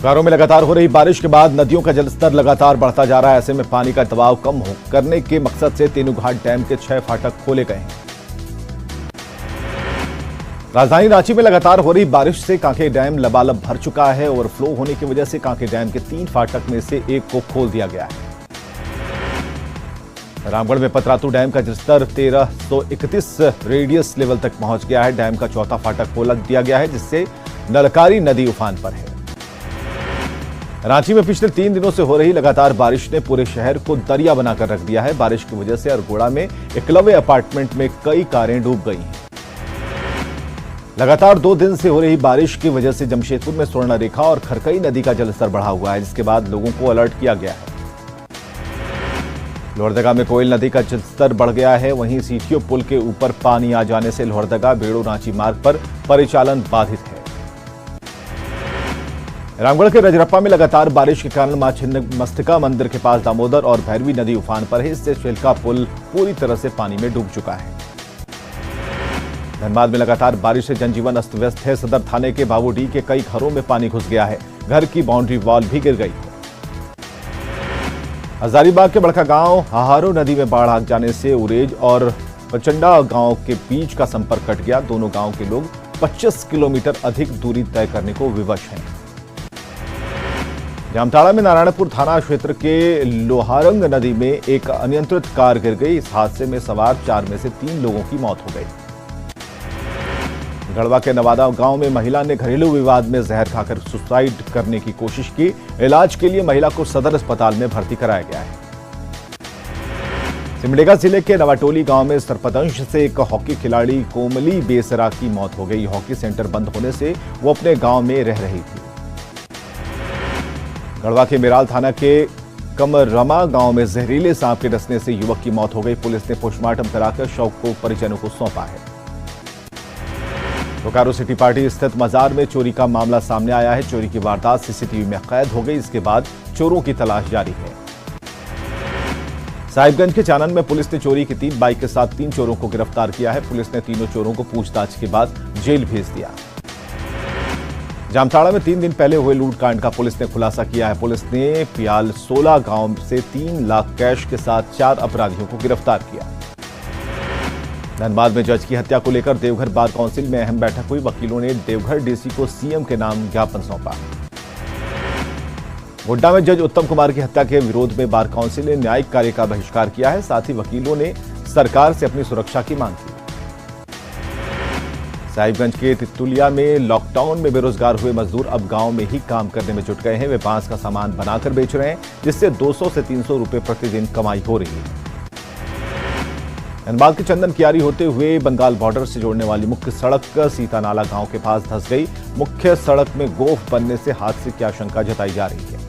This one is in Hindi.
बोकारो में लगातार हो रही बारिश के बाद नदियों का जलस्तर लगातार बढ़ता जा रहा है। ऐसे में पानी का दबाव कम करने के मकसद से तेनुघाट डैम के 6 फाटक खोले गए हैं। राजधानी रांची में लगातार हो रही बारिश से कांके डैम लबालब भर चुका है। ओवरफ्लो होने की वजह से कांके डैम के 3 फाटक में से एक को खोल दिया गया है। रामगढ़ में पतरातू डैम का जलस्तर 1331 रेडियस लेवल तक पहुंच गया है। डैम का चौथा फाटक खोल दिया गया है, जिससे नलकारी नदी उफान पर है। रांची में पिछले 3 दिनों से हो रही लगातार बारिश ने पूरे शहर को दरिया बनाकर रख दिया है। बारिश की वजह से अरगोड़ा में एकलव्य अपार्टमेंट में कई कारें डूब गई हैं। लगातार 2 दिन से हो रही बारिश की वजह से जमशेदपुर में स्वर्णरेखा और खरकई नदी का जलस्तर बढ़ा हुआ है, जिसके बाद लोगों को अलर्ट किया गया है। लोहरदगा में कोयल नदी का जलस्तर बढ़ गया है। वहीं सीटीओ पुल के ऊपर पानी आ जाने से लोहरदगा बेड़ो रांची मार्ग पर परिचालन बाधित है। रामगढ़ के रजरप्पा में लगातार बारिश के कारण मां छिन्नमस्तिका मंदिर के पास दामोदर और भैरवी नदी उफान पर है। इससे चिल्का पुल पूरी तरह से पानी में डूब चुका है। धनबाद में लगातार बारिश से जनजीवन अस्त व्यस्त है। सदर थाने के बाबूडी के कई घरों में पानी घुस गया है। घर की बाउंड्री वॉल भी गिर गई है। हजारीबाग के बड़का गांव हाहारो नदी में बाढ़ आ जाने से उरेज और पचंडा गांव के बीच का संपर्क कट गया। दोनों गांव के लोग 25 किलोमीटर अधिक दूरी तय करने को विवश हैं। जामताड़ा में नारायणपुर थाना क्षेत्र के लोहारंग नदी में एक अनियंत्रित कार गिर गई। इस हादसे में सवार 4 में से 3 लोगों की मौत हो गई। गढ़वा के नवादा गांव में महिला ने घरेलू विवाद में जहर खाकर सुसाइड करने की कोशिश की। इलाज के लिए महिला को सदर अस्पताल में भर्ती कराया गया है। सिमडेगा जिले के नवाटोली गांव में सर्पदंश से एक हॉकी खिलाड़ी कोमली बेसरा की मौत हो गई। हॉकी सेंटर बंद होने से वो अपने गांव में रह रही थी। गढ़वा के मेराल थाना के कमरमा गांव में जहरीले सांप के डसने से युवक की मौत हो गई। पुलिस ने पोस्टमार्टम कराकर शव को परिजनों को सौंपा है। बोकारो सिटी पार्टी स्थित मजार में चोरी का मामला सामने आया है। चोरी की वारदात सीसीटीवी में कैद हो गई। इसके बाद चोरों की तलाश जारी है। साहिबगंज के चानन में पुलिस ने चोरी की 3 बाइक के साथ 3 चोरों को गिरफ्तार किया है। पुलिस ने तीनों चोरों को पूछताछ के बाद जेल भेज दिया। जामताड़ा में 3 दिन पहले हुए लूटकांड का पुलिस ने खुलासा किया है। पुलिस ने पियाल 16 गांव से 3 लाख कैश के साथ 4 अपराधियों को गिरफ्तार किया। धनबाद में जज की हत्या को लेकर देवघर बार काउंसिल में अहम बैठक हुई। वकीलों ने देवघर डीसी को सीएम के नाम ज्ञापन सौंपा। गोड्डा में जज उत्तम कुमार की हत्या के विरोध में बार काउंसिल ने न्यायिक कार्य का बहिष्कार किया है। साथ ही वकीलों ने सरकार से अपनी सुरक्षा की मांग की। साहिबगंज के तितुलिया में लॉकडाउन में बेरोजगार हुए मजदूर अब गांव में ही काम करने में जुट गए हैं। वे बांस का सामान बनाकर बेच रहे हैं, जिससे 200 से 300 रुपए प्रतिदिन कमाई हो रही है। धनबाद के चंदन कियारी होते हुए बंगाल बॉर्डर से जोड़ने वाली मुख्य सड़क सीतानाला गांव के पास धंस गई। मुख्य सड़क में गोफ बनने से हादसे की आशंका जताई जा रही है।